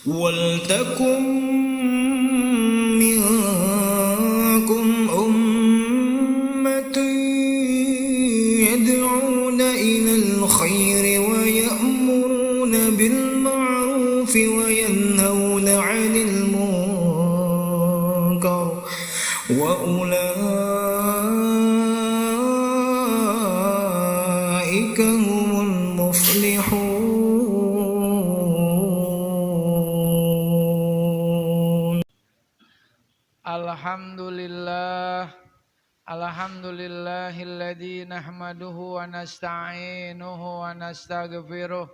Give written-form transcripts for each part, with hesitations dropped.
ولتكن منكم أمة يدعون إلى الخير ويأمرون بالمعروف وينهون عن المنكر وأولئك هم المفلحون. Alhamdulillahilladzi nahmaduhu wa nasta'inuhu wa nastaghfiruh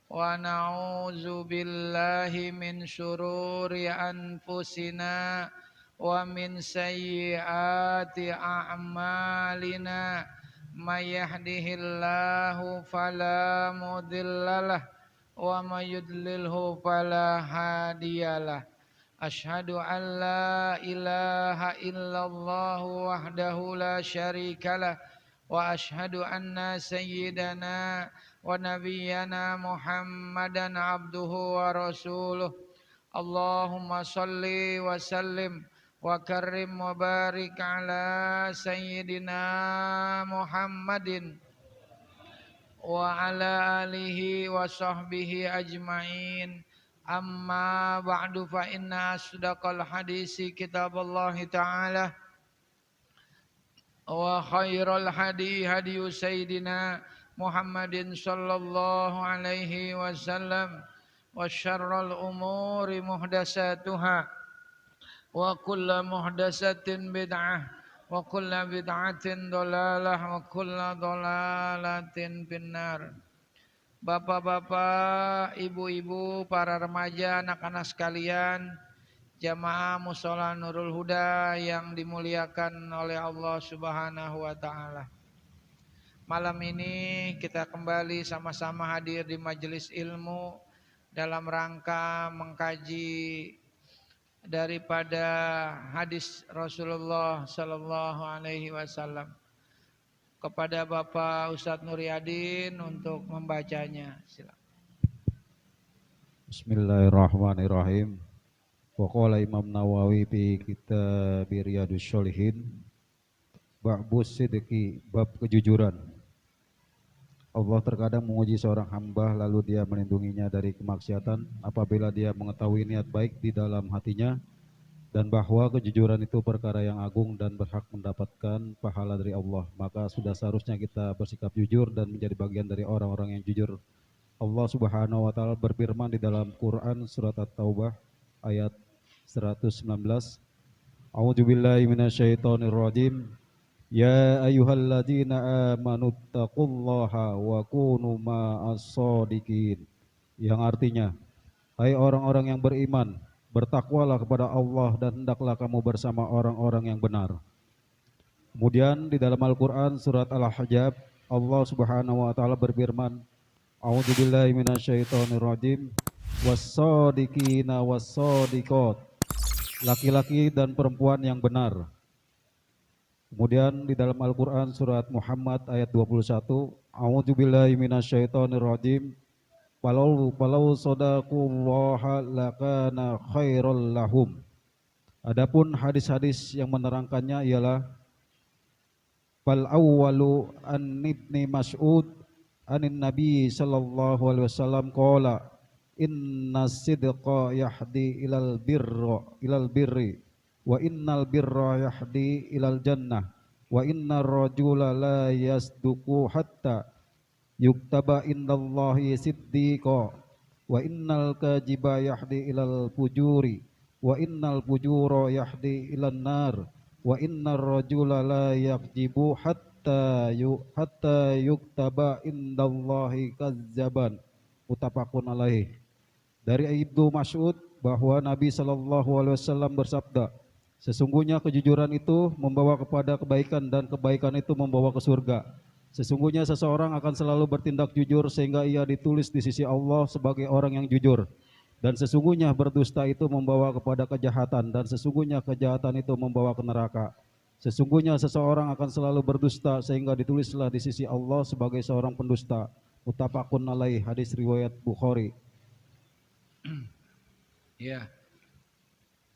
wa na'udzu billahi min syururi anfusina wa min sayyiati a'malina may yahdihillahu fala mudhillalah wa may yudlilhu fala hadiyalah. Asyhadu an la ilaha illallah wahdahu la syarikalah wa asyhadu anna sayyidana wa nabiyyana Muhammadan abduhu wa rasuluh. Allahumma salli wa sallim wa karrim wa barik ala sayyidina Muhammadin wa ala alihi wa sahbihi ajma'in. Amma ba'du fa inna asdaqal hadisi kitabullah ta'ala wa khairal hadi hadiyu sayyidina Muhammadin sallallahu alaihi wasallam wa syarrul umuri muhdasatuhah wa kullu muhdasatin bid'ah wa kullu bid'atin dhalalah wa kullu dhalalatin finnar. Bapak-bapak, ibu-ibu, para remaja, anak-anak sekalian, jamaah Mushola Nurul Huda yang dimuliakan oleh Allah Subhanahu wa taala. Malam ini kita kembali sama-sama hadir di majelis ilmu dalam rangka mengkaji daripada hadis Rasulullah sallallahu alaihi wasallam. Kepada Bapak Ustadz Nuryadin untuk membacanya. Silakan. Bismillahirrahmanirrahim. Wa qala Imam Nawawi fi kitab Riyadhus Shalihin Ba'bus sidqi, bab kejujuran. Allah terkadang menguji seorang hamba lalu dia melindunginya dari kemaksiatan apabila dia mengetahui niat baik di dalam hatinya dan bahwa kejujuran itu perkara yang agung dan berhak mendapatkan pahala dari Allah, maka sudah seharusnya kita bersikap jujur dan menjadi bagian dari orang-orang yang jujur. Allah Subhanahu wa taala berfirman di dalam Quran surat At-Taubah ayat 119, A'udzubillahi minasyaitonirrajim. Ya ayyuhalladzina amanu taqullaha wa kunu ma'as-shadiqin. Yang artinya, hai orang-orang yang beriman, bertakwalah kepada Allah dan hendaklah kamu bersama orang-orang yang benar. Kemudian di dalam Al-Quran surat Al-Ahzab Allah Subhanahu wa taala berfirman, A'udzubillahi minasyaitonirrajim, was-shadiqina was-shadiqat, laki-laki dan perempuan yang benar. Kemudian di dalam Al-Quran surat Muhammad ayat 21, A'udzubillahi minasyaitonirrajim, Walau sodaqullaha lakana khairul lahum. Adapun hadis-hadis yang menerangkannya ialah fal awwalu an ibni Mas'ud anin Nabi sallallahu alaihi wasallam qala inna sidqa yahdi ilal birri wa innal birra yahdi ilal jannah wa innar rajula la yasduqu hatta yuktaba indallahi siddiqa wa innal kajiba yahdi ilal fujuri wa innal fujura yahdi ilan nar wa innar rajula la yakjibu hatta yuktaba indallahi kazzaban. Muttafaqun alaih. Dari Ibnu Mas'ud bahwa Nabi sallallahu alaihi wasallam bersabda, sesungguhnya kejujuran itu membawa kepada kebaikan dan kebaikan itu membawa ke surga. Sesungguhnya seseorang akan selalu bertindak jujur sehingga ia ditulis di sisi Allah sebagai orang yang jujur. Dan sesungguhnya berdusta itu membawa kepada kejahatan dan sesungguhnya kejahatan itu membawa ke neraka. Sesungguhnya seseorang akan selalu berdusta sehingga ditulislah di sisi Allah sebagai seorang pendusta. Muttafaqun alaih, hadis riwayat Bukhari. Ya.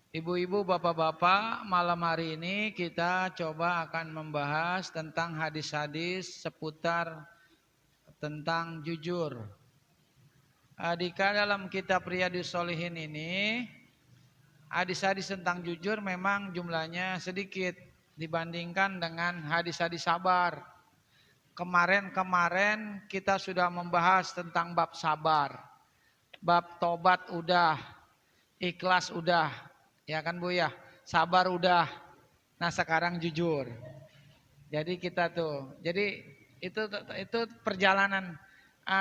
Ibu-ibu, bapak-bapak, malam hari ini kita coba akan membahas tentang hadis-hadis seputar tentang jujur. Di dalam kitab Riyadhus Shalihin ini, hadis-hadis tentang jujur memang jumlahnya sedikit dibandingkan dengan hadis-hadis sabar. Kemarin kita sudah membahas tentang bab sabar. Bab tobat udah, ikhlas udah, ya kan Bu ya, sabar udah. Nah sekarang jujur. Jadi kita tuh, jadi itu perjalanan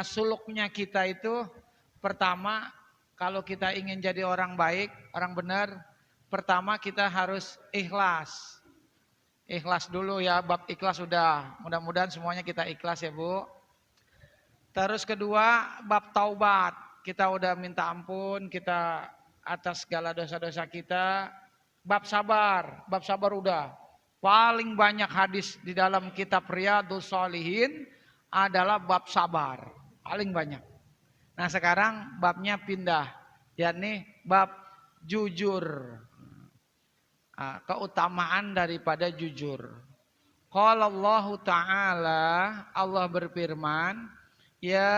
suluknya kita itu. Pertama, kalau kita ingin jadi orang baik, orang benar, pertama kita harus ikhlas. Ikhlas dulu ya, bab ikhlas udah. Mudah-mudahan semuanya kita ikhlas ya Bu. Terus kedua, bab taubat. Kita udah minta ampun kita atas segala dosa-dosa kita. Bab sabar udah. Paling banyak hadis di dalam kitab Riyadhus Shalihin adalah bab sabar. Paling banyak. Nah sekarang babnya pindah. Yakni bab jujur. Keutamaan daripada jujur. Qala Allah Ta'ala, Allah berfirman, ya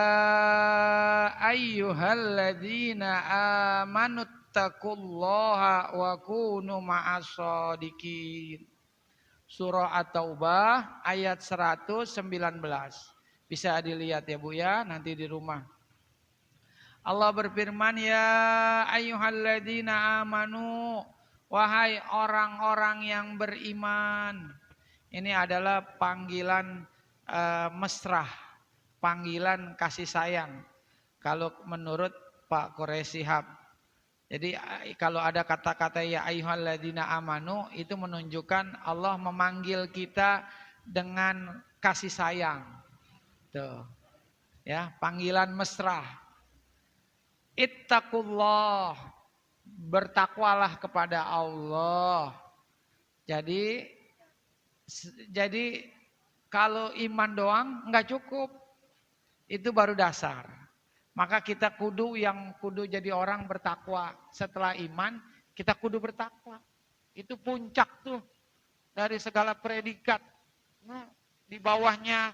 ayyuhalladzina amanuttaqullaha wa kunu ma'as-shadiqin. Surah At-Taubah ayat 119. Bisa dilihat ya Bu ya, nanti di rumah. Allah berfirman, ya ayyuhalladzina amanu, wahai orang-orang yang beriman. Ini adalah panggilan mesra, panggilan kasih sayang. Kalau menurut Pak Quraisy Shihab. Jadi kalau ada kata-kata ya ayyuhalladzina amanu, itu menunjukkan Allah memanggil kita dengan kasih sayang. Tuh. Ya, panggilan mesra. Ittaqullah, bertakwalah kepada Allah. Jadi kalau iman doang enggak cukup. Itu baru dasar. Maka kita kudu jadi orang bertakwa. Setelah iman, kita kudu bertakwa. Itu puncak tuh dari segala predikat. Di bawahnya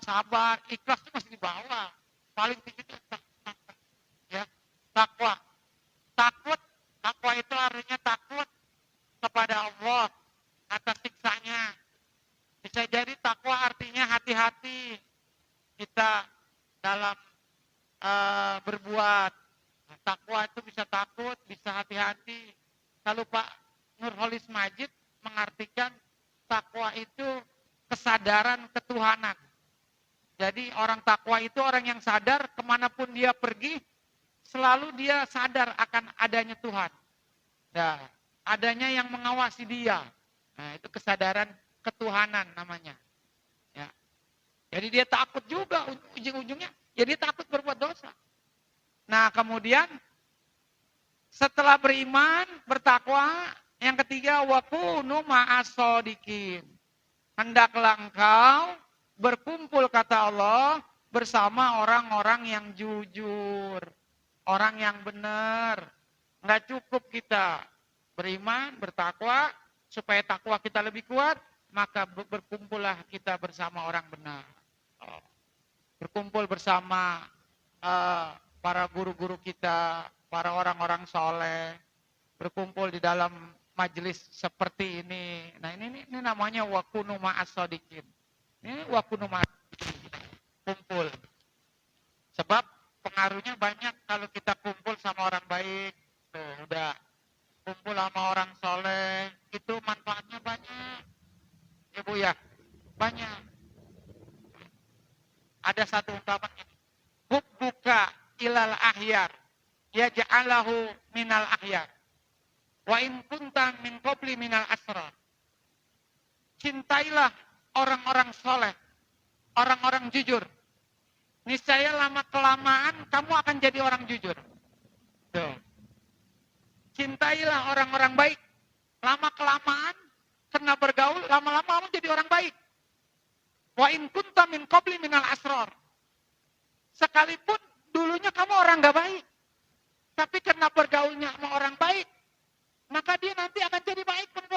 sabar, ikhlas itu masih di bawah. Paling tinggi itu ya, takwa. Takwa itu artinya takut kepada Allah atas siksanya. Bisa jadi takwa artinya hati-hati kita dalam berbuat. Takwa itu bisa takut, bisa hati-hati. Kalau Pak Nurholis Majid mengartikan takwa itu kesadaran ketuhanan. Jadi orang takwa itu orang yang sadar kemanapun dia pergi, selalu dia sadar akan adanya Tuhan. Nah, adanya yang mengawasi dia. Nah, itu kesadaran ketuhanan namanya. Ya. Jadi dia takut juga ujung-ujungnya. Jadi takut berbuat dosa. Nah kemudian setelah beriman, bertakwa, yang ketiga wakunu ma'as-shadiqin. Hendaklah engkau berkumpul kata Allah bersama orang-orang yang jujur. Orang yang benar. Enggak cukup kita beriman, bertakwa, supaya takwa kita lebih kuat, maka berkumpullah kita bersama orang benar. Berkumpul bersama para guru-guru kita, para orang-orang soleh, berkumpul di dalam majelis seperti ini. Nah ini namanya wakunu ma'as-shadiqin. Ini wakunu ma'as-shadiqin, kumpul. Sebab pengaruhnya banyak kalau kita kumpul sama orang baik. Tuh, udah kumpul sama orang soleh, itu manfaatnya banyak. Ya Bu ya, banyak. Ada satu ungkapan ini. Hubbuka ilal ahyar yaj'alahu minal ahyar. Wa in kunta min qabli minal asrar. Cintailah orang-orang soleh, orang-orang jujur. Niscaya lama-kelamaan kamu akan jadi orang jujur. Tuh. Cintailah orang-orang baik. Lama-kelamaan Karena bergaul, lama-lama kamu jadi orang baik. Wa in kunta min qabli minal asrar. Sekalipun dulunya kamu orang gak baik. Tapi karena bergaulnya sama orang baik, maka dia nanti akan jadi baik pun.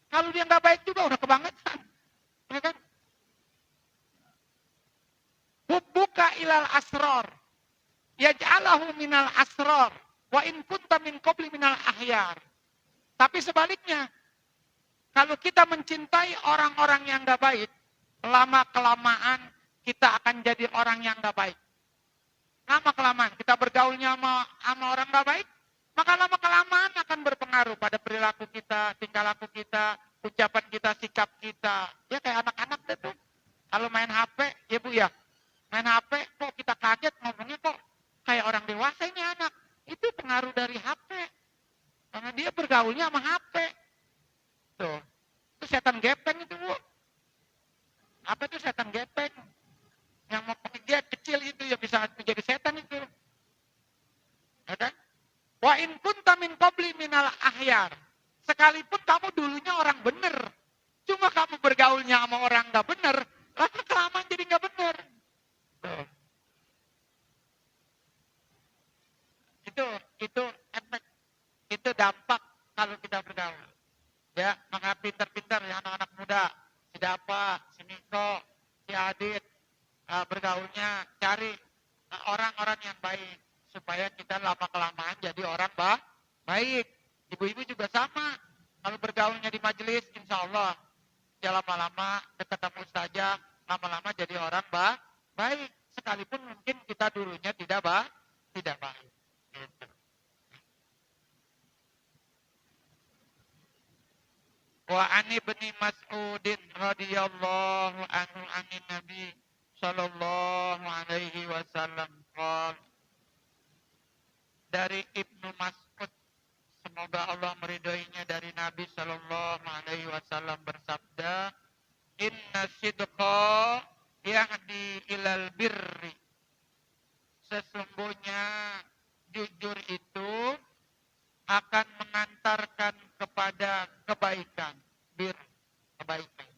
Kalau dia gak baik juga udah kebangetan. Ya kan? Hubbuka ilal asrar. Yaj'alahu minal asrar. Wa in kunta min qabli minal ahyar. Tapi sebaliknya, kalau kita mencintai orang-orang yang gak baik, lama-kelamaan kita akan jadi orang yang gak baik. Lama-kelamaan kita bergaulnya sama orang gak baik, maka lama-kelamaan akan berpengaruh pada perilaku kita, tingkah laku kita, ucapan kita, sikap kita. Ya kayak anak-anak deh tuh. Kalau main HP, ya Bu ya, main HP kok kita kaget ngomongnya kok kayak orang dewasa ini anak. Itu pengaruh dari HP. Karena dia bergaulnya sama HP. Tuh. Itu setan gepeng itu, Bu. Apa itu setan gepeng? Yang mau dia kecil itu ya bisa menjadi setan itu. Ya kan? Wa in kunta min qabli minal ahyar. Sekalipun kamu dulunya orang bener. Cuma kamu bergaulnya sama orang gak bener, lama kelamaan jadi gak bener. Tuh. Itu efek, itu dampak kalau kita bergaul. Ya, maka pintar-pintar ya anak-anak muda, si Dapa, si Miko, si Adit, bergaulnya cari orang-orang yang baik supaya kita lama-kelamaan jadi orang baik. Ibu-ibu juga sama. Kalau bergaulnya di majelis, insya Allah ya lama-lama ketemu saja, lama-lama jadi orang baik. Sekalipun mungkin kita dulunya tidak baik. Gitu. Wa ani ibni Mas'udin radhiyallahu anhu anin Nabi sallallahu alaihi wasallam qala. Dari Ibnu Mas'ud, semoga Allah meridhoinya, dari Nabi sallallahu alaihi wasallam bersabda, inna sidqa yahdi ilal birri. Sesungguhnya jujur itu akan mengantarkan kepada kebaikan. Bir, kebaikan.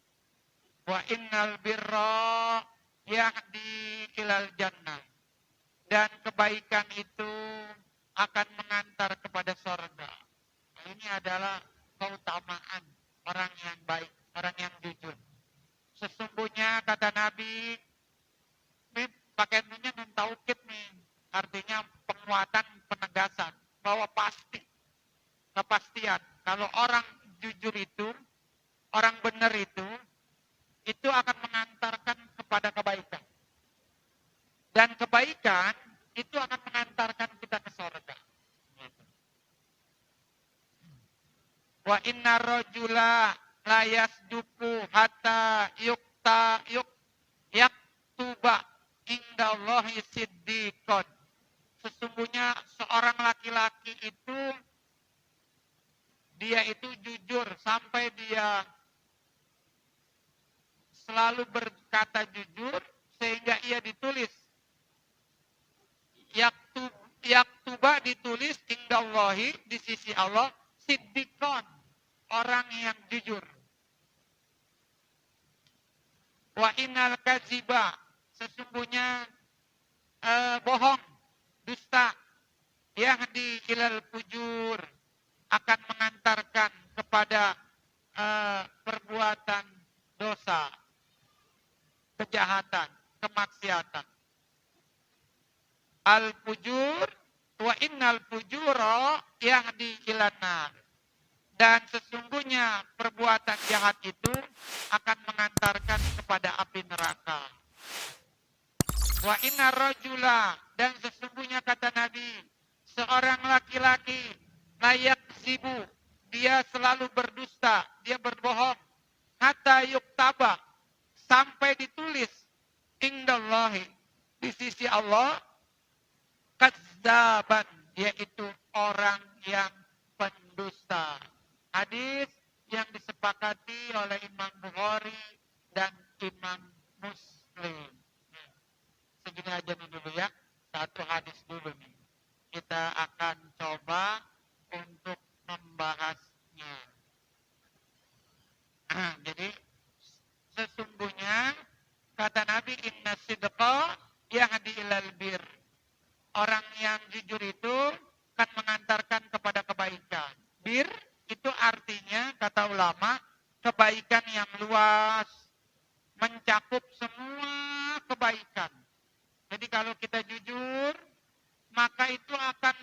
Wa innal birra yahdi ilal jannah. Dan kebaikan itu akan mengantar kepada surga. Ini adalah keutamaan orang yang baik, orang yang jujur. Sesungguhnya kata Nabi, ini pakai nunya nun taukid nih, artinya penguatan, penegasan, bahwa pasti, kepastian. Kalau orang jujur itu, orang benar itu akan mengantarkan kepada kebaikan. Dan kebaikan itu akan mengantarkan kita ke surga. Wa inna rajula la yasduqu hatta yaktuba indallahi siddiqon. Sesungguhnya seorang laki-laki itu dia itu jujur sampai dia selalu berkata jujur sehingga ia ditulis yaktuba ditulis indallahi di sisi Allah siddiqon, orang yang jujur. Wa innal kadziba, sesungguhnya bohong, dusta, yahdi ilal fujur, akan mengantarkan kepada perbuatan dosa, kejahatan, kemaksiatan. Al-fujur wa innal fujura yahdi ilan nar. Dan sesungguhnya perbuatan jahat itu akan mengantarkan kepada api neraka. Wa innar rajula, dan sesungguhnya kata Nabi, seorang laki-laki layak zibu, dia selalu berdusta, dia berbohong, hatta yuktaba, sampai ditulis indallahi, di sisi Allah, kadzaban, yaitu orang yang pendusta. Hadis yang disepakati oleh Imam Bukhari dan Imam Muslim. Segini aja nih dulu ya, satu hadis dulu nih. Kita akan coba untuk membahasnya. Nah, jadi sesungguhnya kata Nabi inna sidqa yahdi ilal bir. Orang yang jujur itu akan mengantarkan kepada kebaikan. Bir itu artinya kata ulama kebaikan yang luas, mencakup semua kebaikan. Jadi kalau kita jujur, maka itu akan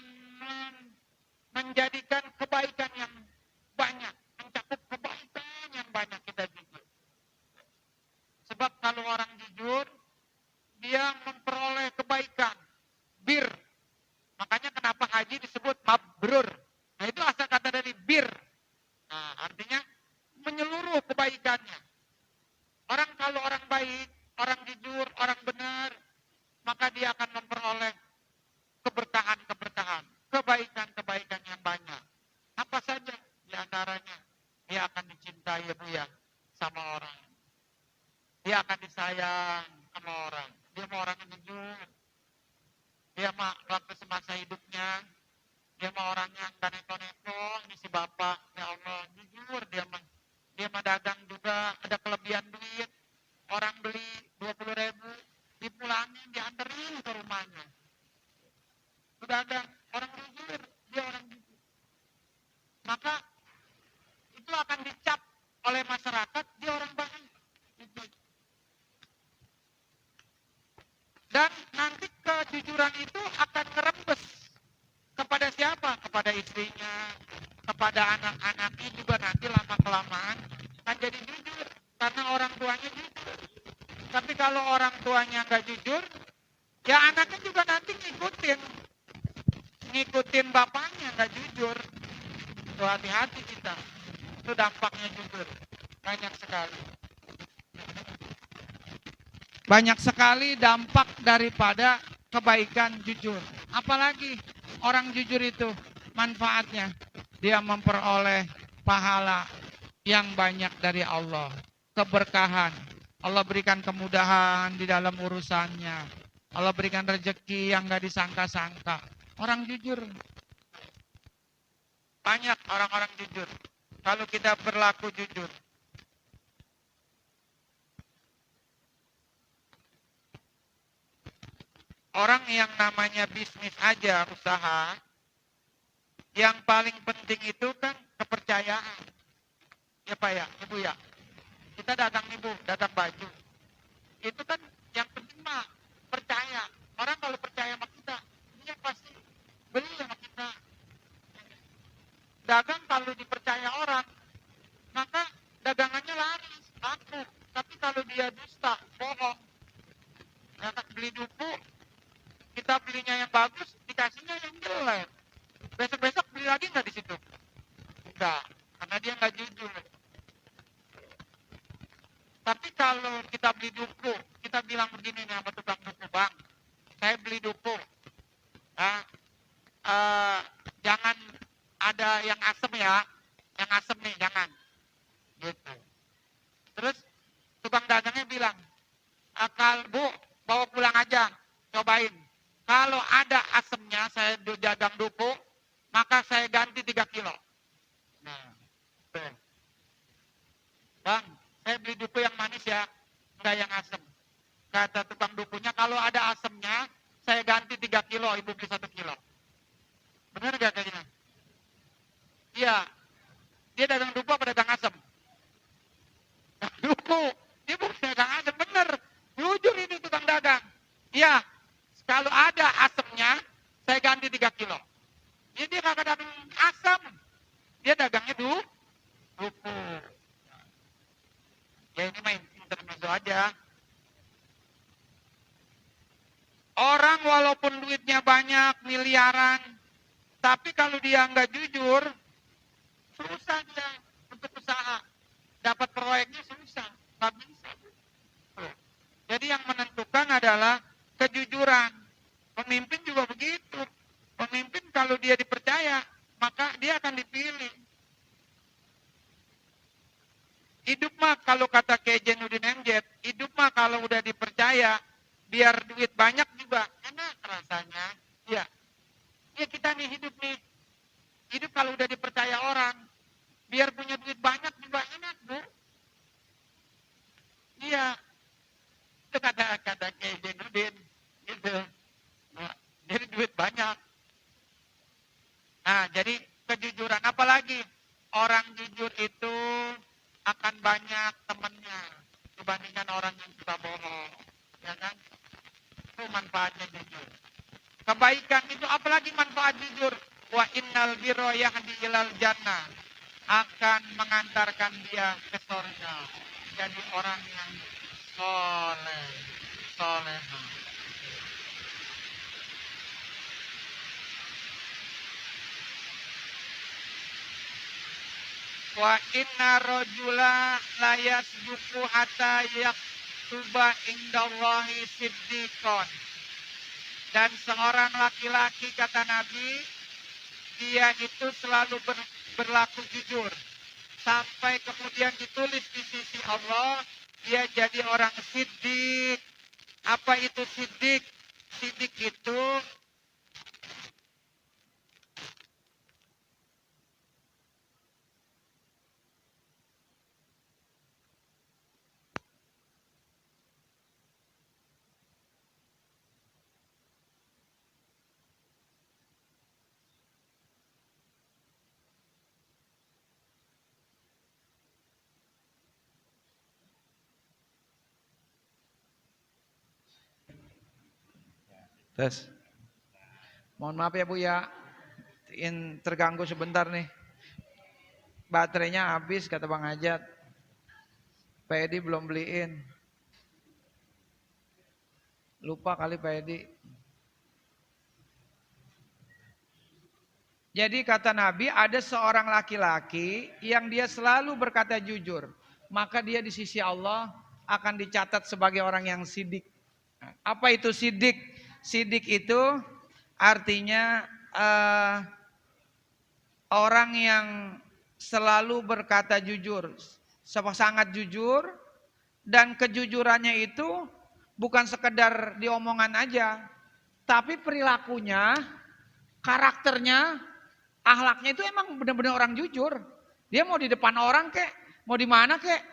menjadikan kebaikan yang banyak, mencakup kebaikan yang banyak kita jujur. Sebab kalau orang jujur, dia memperoleh kebaikan, bir. Makanya kenapa haji disebut mabrur. Nah itu asal kata dari bir. Nah artinya menyeluruh kebaikannya. Kalau orang baik, orang jujur, orang benar, maka dia akan memperoleh keberkahan-keberkahan, kebaikan-kebaikan yang banyak. Apa saja di antaranya? Dia akan dicintai ya Bu ya sama orang. Dia akan disayang sama orang. Dia mau orang yang jujur. Dia mau waktu semasa hidupnya, dia mau orang yang gak neko-neko, ini si bapak, ya Allah, jujur dia mah dagang juga, ada kelebihan duit. Orang beli 20.000, dipulangin, dianterin ke rumahnya. Sudah ada orang jujur, dia orang jujur. Maka itu akan dicap oleh masyarakat, dia orang baik. Dan nanti kejujuran itu akan ngerembes kepada siapa? Kepada istrinya, kepada anak-anaknya juga nanti lama-kelamaan akan jadi jujur. Karena orang tuanya jujur. Tapi kalau orang tuanya nggak jujur, ya anaknya juga nanti ngikutin bapaknya nggak jujur. Tuh hati-hati kita. Itu dampaknya jujur. Banyak sekali. Banyak sekali dampak daripada kebaikan jujur. Apalagi orang jujur itu manfaatnya. Dia memperoleh pahala yang banyak dari Allah. Keberkahan. Allah berikan kemudahan di dalam urusannya. Allah berikan rezeki yang gak disangka-sangka. Orang jujur. Banyak orang-orang jujur. Kalau kita berlaku jujur. Orang yang namanya bisnis aja, usaha, yang paling penting itu kan kepercayaan. Ya Pak ya, Ibu ya. Kita datang Ibu, datang baju. Itu kan yang penting mah percaya. Orang kalau percaya sama kita, dia pasti beli sama kita. Dagang kalau dipercaya orang, maka dagangannya laris, laku. Tapi kalau dia dusta, bohong, beli dupu, kita belinya yang bagus, dikasihnya yang jelek. Besok-besok beli lagi nggak di situ? Enggak, karena dia nggak jujur. Tapi kalau kita beli duku, kita bilang begini nih sama tukang duku, Bang, saya beli duku, jangan ada yang asem ya, yang asem nih jangan, gitu. Terus tukang dagangnya bilang, Bu, bawa pulang aja, cobain. Kalau ada asemnya, saya dagang duku, maka saya ganti 3 kilo. Nah, tuh. Bang, saya beli duku yang manis ya, enggak yang asem. Kata tukang dukunya, kalau ada asemnya, saya ganti 3 kilo, Ibu beli 1 kilo. Benar gak kayaknya? Iya. Dia dagang duku apa dagang asem? Duku. Dia bukan dagang asem, bener. Jujur ini tukang dagang. Iya. Kalau ada asemnya, saya ganti 3 kilo. Ya dia kagak dagang asem. Dia dagangnya duku. Ya ini main intermezzo aja. Orang walaupun duitnya banyak, miliaran, tapi kalau dia nggak jujur, susah dia untuk usaha. Dapat proyeknya susah, nggak bisa. Jadi yang menentukan adalah kejujuran. Pemimpin juga begitu. Pemimpin kalau dia dipercaya, maka dia akan dipilih. Hidup mah kalau kata Kiai Jainuddin MZ, hidup mah kalau udah dipercaya, biar duit banyak juga enak rasanya. Ya, ya kita nih hidup nih. Hidup kalau udah dipercaya orang, biar punya duit banyak juga enak, Bu. temannya dibandingkan orang yang suka bohong. Ya kan? Itu manfaatnya jujur. Kebaikan itu apalagi manfaat jujur. Wa innal birra yahdi ilal jannah. Akan mengantarkan dia ke surga. Jadi orang yang soleh. Soleha. Wa inna rajula la yasduqu hatta yaktuba indallahi siddiqon. Dan seorang laki-laki kata Nabi, dia itu selalu berlaku jujur. Sampai kemudian ditulis di sisi Allah, dia jadi orang siddiq. Apa itu siddiq? Siddiq itu Tes. Mohon maaf ya Bu ya, terganggu sebentar nih. Baterainya habis kata Bang Hajat. Pak Edi belum beliin. Lupa kali Pak Edi. Jadi kata Nabi ada seorang laki-laki yang dia selalu berkata jujur. Maka dia di sisi Allah akan dicatat sebagai orang yang sidik. Apa itu sidik? Sidik itu artinya orang yang selalu berkata jujur, sangat jujur, dan kejujurannya itu bukan sekedar diomongan aja, tapi perilakunya, karakternya, akhlaknya itu emang benar-benar orang jujur. Dia mau di depan orang kek, mau di mana kek,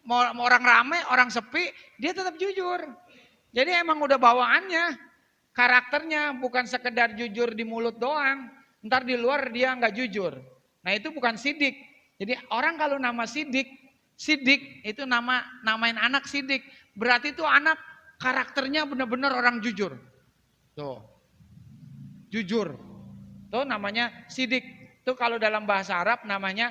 mau orang rame, orang sepi, dia tetap jujur. Jadi emang udah bawaannya. Karakternya bukan sekedar jujur di mulut doang, ntar di luar dia nggak jujur. Nah itu bukan sidik. Jadi orang kalau nama sidik itu namain anak sidik. Berarti itu anak karakternya benar-benar orang jujur. Tuh, jujur. Tuh namanya sidik. Tuh kalau dalam bahasa Arab namanya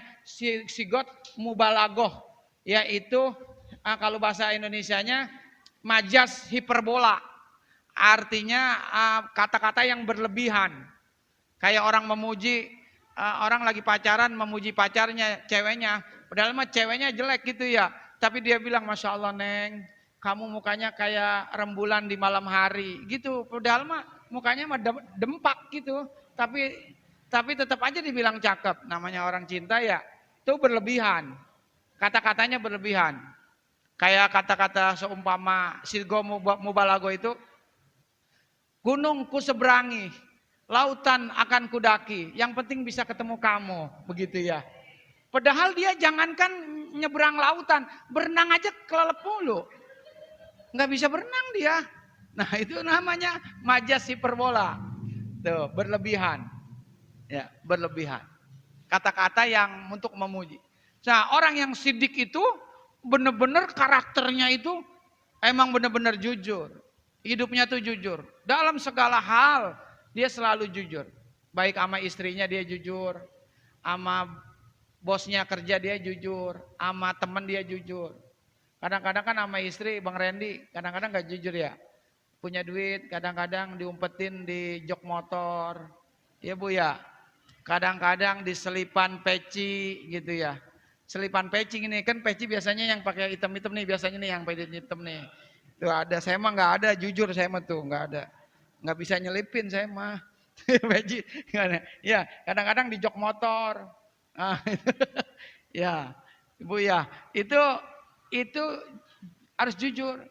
sigot mubalagoh. Yaitu kalau bahasa Indonesianya majas hiperbola. Artinya kata-kata yang berlebihan. Kayak orang memuji, orang lagi pacaran memuji pacarnya, ceweknya. Padahal mah ceweknya jelek gitu ya. Tapi dia bilang, Masya Allah Neng, kamu mukanya kayak rembulan di malam hari. Gitu. Padahal mah mukanya mah dempak gitu. Tapi tetap aja dibilang cakep. Namanya orang cinta ya, itu berlebihan. Kata-katanya berlebihan. Kayak kata-kata seumpama Silgo Mubalago itu, gunung ku seberangi, lautan akan kudaki, yang penting bisa ketemu kamu, begitu ya. Padahal dia jangankan nyeberang lautan, berenang aja kelelep mulu. Nggak bisa berenang dia. Nah itu namanya majas hiperbola. Tuh, berlebihan. Ya, berlebihan. Kata-kata yang untuk memuji. Nah orang yang sidik itu benar-benar karakternya itu emang benar-benar jujur. Hidupnya tuh jujur. Dalam segala hal dia selalu jujur. Baik sama istrinya dia jujur. Sama bosnya kerja dia jujur. Sama temen dia jujur. Kadang-kadang kan sama istri Bang Randy kadang-kadang gak jujur ya. Punya duit kadang-kadang diumpetin di jok motor. Ya Bu ya. Kadang-kadang di selipan peci gitu ya. Selipan peci ini kan peci biasanya yang pakai hitam-hitam nih. Biasanya nih yang pakai hitam nih. Tuh ada, saya mah nggak ada, jujur saya mah tuh nggak ada, nggak bisa nyelipin saya mah, peci, ya kadang-kadang di jok motor, ya Ibu ya, itu harus jujur.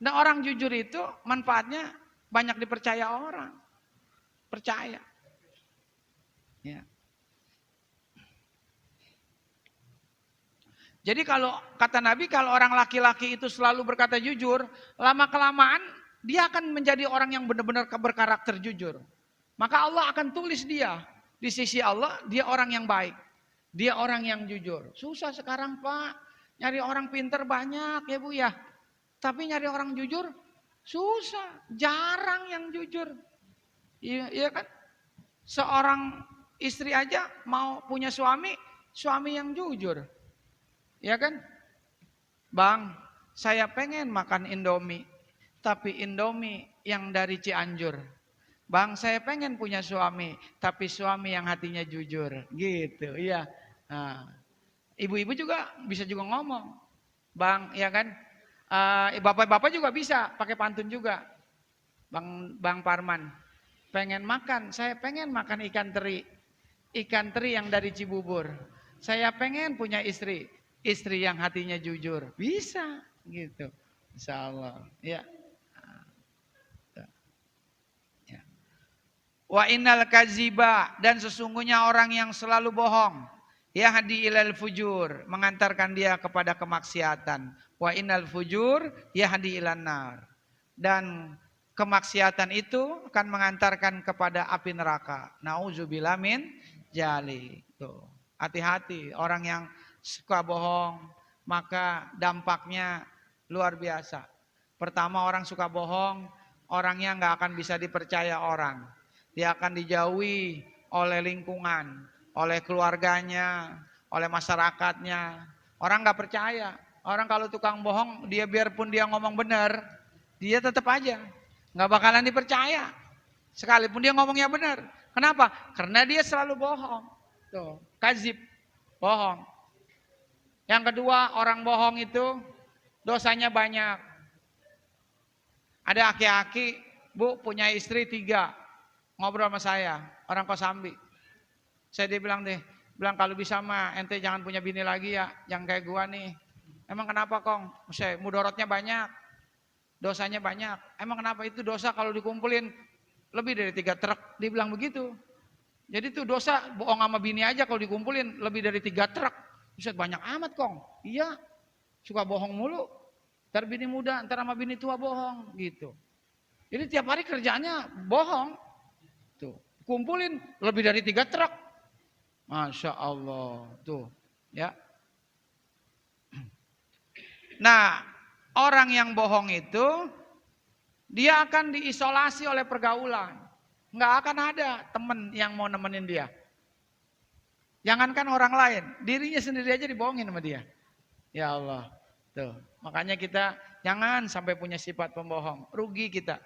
Nah orang jujur itu manfaatnya banyak dipercaya orang, percaya, ya. Jadi kalau kata Nabi kalau orang laki-laki itu selalu berkata jujur, lama-kelamaan dia akan menjadi orang yang benar-benar berkarakter jujur. Maka Allah akan tulis dia. Di sisi Allah dia orang yang baik. Dia orang yang jujur. Susah sekarang Pak. Nyari orang pinter banyak ya Bu ya. Tapi nyari orang jujur susah. Jarang yang jujur. Iya, iya kan? Seorang istri aja mau punya suami yang jujur. Ya kan? Bang, saya pengen makan Indomie. Tapi Indomie yang dari Cianjur. Bang, saya pengen punya suami. Tapi suami yang hatinya jujur. Gitu, iya. Nah, ibu-ibu juga bisa juga ngomong. Bang, ya kan? Bapak-bapak juga bisa pakai pantun juga. Bang Parman, saya pengen makan ikan teri. Ikan teri yang dari Cibubur. Saya pengen punya istri yang hatinya jujur. Bisa gitu. Insyaallah. Ya. Ya. Wa innal kaziba, dan sesungguhnya orang yang selalu bohong, yahdi ilal fujur, mengantarkan dia kepada kemaksiatan. Wa innal fujur yahdi ilan nar. Dan kemaksiatan itu akan mengantarkan kepada api neraka. Nauzubillah min jali. Tuh. Hati-hati orang yang suka bohong, maka dampaknya luar biasa. Pertama, orang suka bohong, orangnya nggak akan bisa dipercaya orang. Dia akan dijauhi oleh lingkungan, oleh keluarganya, oleh masyarakatnya. Orang nggak percaya. Orang kalau tukang bohong, dia biarpun dia ngomong benar, dia tetap aja nggak bakalan dipercaya. Sekalipun dia ngomongnya benar. Kenapa? Karena dia selalu bohong. Tuh, kazib, bohong. Yang kedua, orang bohong itu dosanya banyak. Ada aki-aki, Bu, punya istri 3. Ngobrol sama saya, orang Kosambi. Saya bilang kalau bisa mah ente jangan punya bini lagi ya, yang kayak gua nih. Emang kenapa Kong? Saya mudorotnya banyak, dosanya banyak. Emang kenapa? Itu dosa kalau dikumpulin lebih dari 3 truk. Dia bilang begitu. Jadi itu dosa bohong sama bini aja kalau dikumpulin lebih dari 3 truk. Buset, banyak amat Kong. Iya, suka bohong mulu. Ntar bini muda, ntar sama bini tua bohong gitu. Jadi tiap hari kerjaannya bohong. Tuh, kumpulin lebih dari 3 truk. Masya Allah. Tuh, ya. Nah, orang yang bohong itu dia akan diisolasi oleh pergaulan. Nggak akan ada teman yang mau nemenin dia. Jangankan orang lain, dirinya sendiri aja dibohongin sama dia. Ya Allah. Tuh, makanya kita jangan sampai punya sifat pembohong. Rugi kita.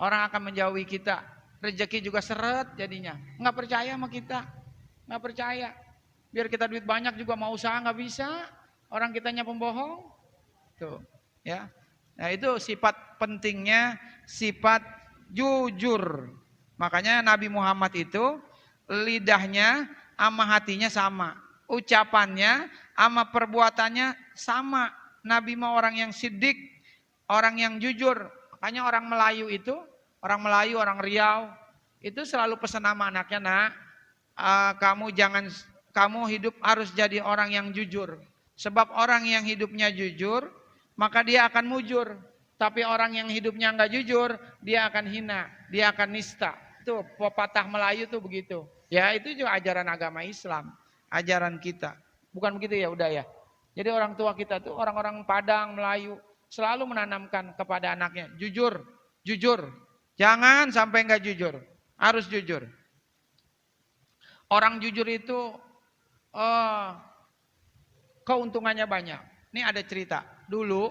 Orang akan menjauhi kita. Rezeki juga seret jadinya. Nggak percaya sama kita. Nggak percaya. Biar kita duit banyak juga mau usaha nggak bisa. Orang kitanya pembohong. Tuh, ya. Nah, itu sifat pentingnya sifat jujur. Makanya Nabi Muhammad itu lidahnya sama hatinya sama. Ucapannya sama perbuatannya sama. Nabi mah orang yang sidik, orang yang jujur. Makanya orang Melayu itu, orang Riau itu selalu pesan sama anaknya, nak, kamu hidup harus jadi orang yang jujur. Sebab orang yang hidupnya jujur, maka dia akan mujur. Tapi orang yang hidupnya enggak jujur, dia akan hina, dia akan nista. Itu pepatah Melayu tuh begitu. Ya, itu juga ajaran agama Islam, ajaran kita. Bukan begitu ya, udah ya. Jadi orang tua kita tuh orang-orang Padang, Melayu selalu menanamkan kepada anaknya, jujur, jujur. Jangan sampai enggak jujur, harus jujur. Orang jujur itu keuntungannya banyak. Ini ada cerita. Dulu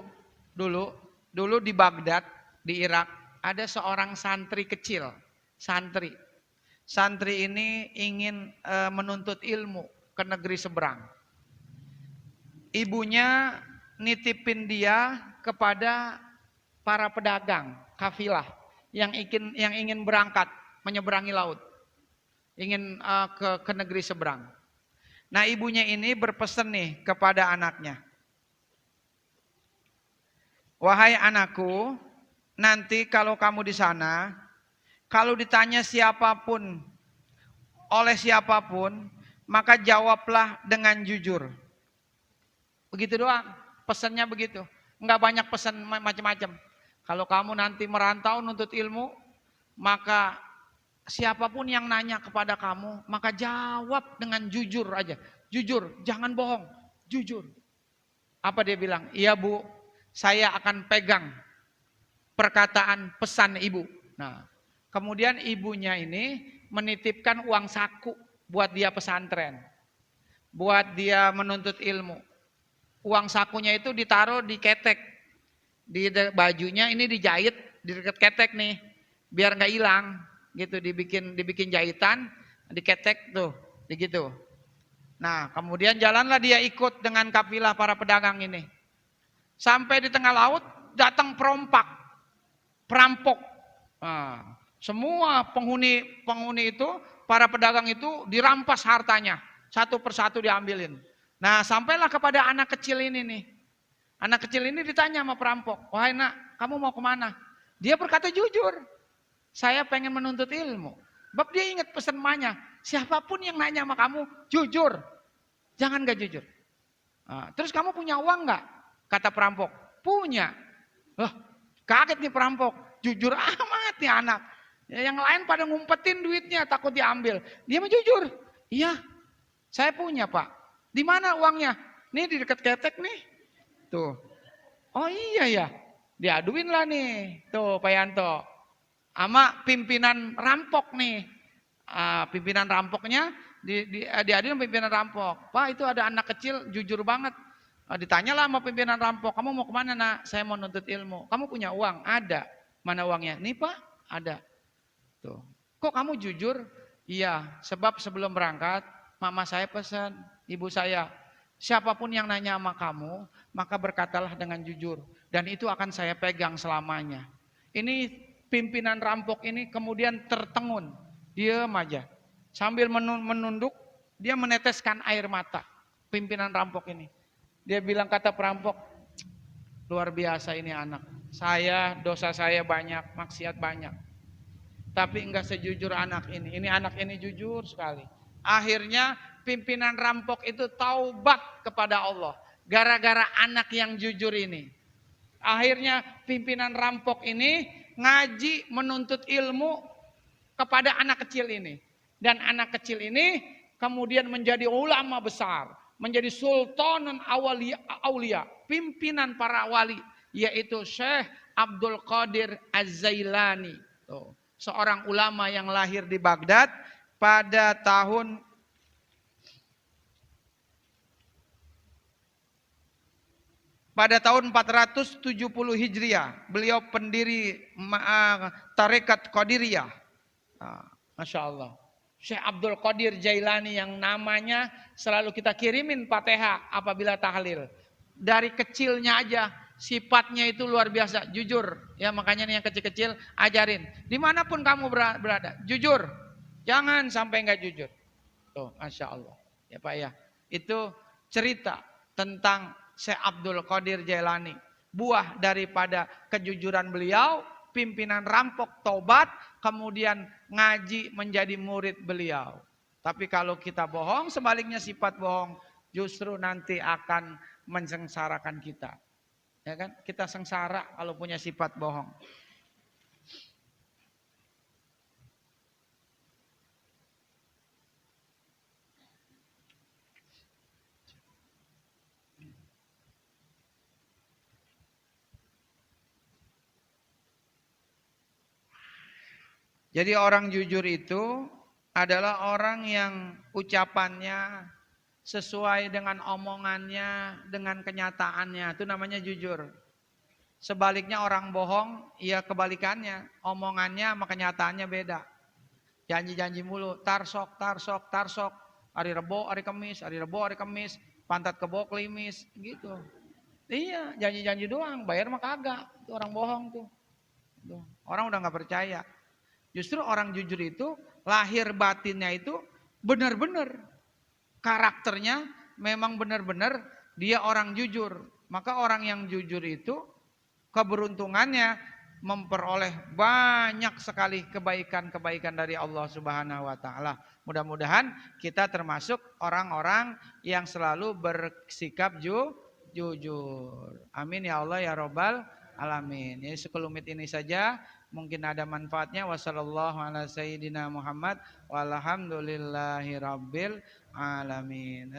di Baghdad, di Irak, ada seorang santri kecil. Santri ini ingin menuntut ilmu ke negeri seberang. Ibunya nitipin dia kepada para pedagang kafilah yang ingin berangkat menyeberangi laut. Ingin ke negeri seberang. Nah, ibunya ini berpesan nih kepada anaknya. Wahai anakku, nanti kalau kamu di sana, kalau ditanya siapapun, oleh siapapun, maka jawablah dengan jujur. Begitu doang, pesannya begitu. Enggak banyak pesan macam-macam. Kalau kamu nanti merantau nuntut ilmu, maka siapapun yang nanya kepada kamu, maka jawab dengan jujur aja. Jujur, jangan bohong, jujur. Apa dia bilang? Iya Bu, saya akan pegang perkataan pesan ibu. Nah, kemudian ibunya ini menitipkan uang saku buat dia pesantren. Buat dia menuntut ilmu. Uang sakunya itu ditaruh di ketek. Di bajunya ini dijahit di dekat ketek nih. Biar nggak hilang. Gitu, dibikin jahitan, diketek tuh, begitu. Nah, kemudian jalanlah dia ikut dengan kafilah para pedagang ini. Sampai di tengah laut, datang perampok. Nah, semua penghuni itu, para pedagang itu dirampas hartanya. Satu persatu diambilin. Nah, sampailah kepada anak kecil ini nih. Anak kecil ini ditanya sama perampok, wahai nak, kamu mau kemana? Dia berkata jujur. Saya pengen menuntut ilmu. Sebab dia ingat pesan emaknya. Siapapun yang nanya sama kamu, jujur. Jangan gak jujur. Nah, terus kamu punya uang gak? Kata perampok. Punya. Loh, kaget nih perampok. Jujur amat nih anak. Ya, yang lain pada ngumpetin duitnya, takut diambil. Dia mah jujur. Iya, saya punya Pak. Di mana uangnya? Nih di dekat ketek nih. Tuh. Oh iya ya. Diaduin lah nih. Tuh Pak Yanto. Sama pimpinan rampok nih. Pimpinan rampoknya diaduin pimpinan rampok. Pak itu ada anak kecil jujur banget. Ditanyalah sama pimpinan rampok. Kamu mau kemana nak? Saya mau nuntut ilmu. Kamu punya uang? Ada. Mana uangnya? Nih Pak. Ada. Tuh. Kok kamu jujur? Iya. Sebab sebelum berangkat mama saya pesan. Ibu saya. Siapapun yang nanya sama kamu. Maka berkatalah dengan jujur. Dan itu akan saya pegang selamanya. Ini pimpinan rampok ini kemudian tertengun. Diam aja. Sambil menunduk, dia meneteskan air mata. Pimpinan rampok ini. Dia bilang kata perampok, luar biasa ini anak. Saya, dosa saya banyak, maksiat banyak. Tapi enggak sejujur anak ini. Ini anak ini jujur sekali. Akhirnya pimpinan rampok itu taubat kepada Allah. Gara-gara anak yang jujur ini. Akhirnya pimpinan rampok ini ngaji menuntut ilmu kepada anak kecil ini. Dan anak kecil ini kemudian menjadi ulama besar. Menjadi sultanan aulia. Pimpinan para wali. Yaitu Syekh Abdul Qadir Az-Zailani. Seorang ulama yang lahir di Baghdad pada tahun 470 Hijriah. Beliau pendiri Tarekat Qadiriyah. Masya Allah. Syekh Abdul Qadir Jailani yang namanya selalu kita kirimin Fatihah apabila tahlil. Dari kecilnya aja sifatnya itu luar biasa, jujur. Ya makanya nih yang kecil-kecil ajarin. Dimanapun kamu berada, jujur. Jangan sampai nggak jujur. Tuh, Masya Allah. Ya Pak ya. Itu cerita tentang Syekh Abdul Qadir Jailani. Buah daripada kejujuran beliau, pimpinan rampok taubat, kemudian ngaji menjadi murid beliau. Tapi kalau kita bohong, sebaliknya sifat bohong justru nanti akan mensengsarakan kita. Ya kan? Kita sengsara kalau punya sifat bohong. Jadi orang jujur itu adalah orang yang ucapannya sesuai dengan omongannya, dengan kenyataannya. Itu namanya jujur. Sebaliknya orang bohong, ya kebalikannya. Omongannya sama kenyataannya beda. Janji-janji mulu, tarsok. Hari Rebo, hari Kamis, pantat kebo, klimis, gitu. Iya, janji-janji doang, bayar mah kagak. Itu orang bohong tuh. Orang udah gak percaya. Justru orang jujur itu lahir batinnya itu benar-benar. Karakternya memang benar-benar dia orang jujur. Maka orang yang jujur itu keberuntungannya memperoleh banyak sekali kebaikan-kebaikan dari Allah Subhanahu wa taala. Mudah-mudahan kita termasuk orang-orang yang selalu bersikap jujur. Amin ya Allah ya Rabbal alamin. Jadi sekelumit ini saja. Mungkin ada manfaatnya. Wassallallahu ala sayyidina Muhammad walhamdulillahi rabbil alamin.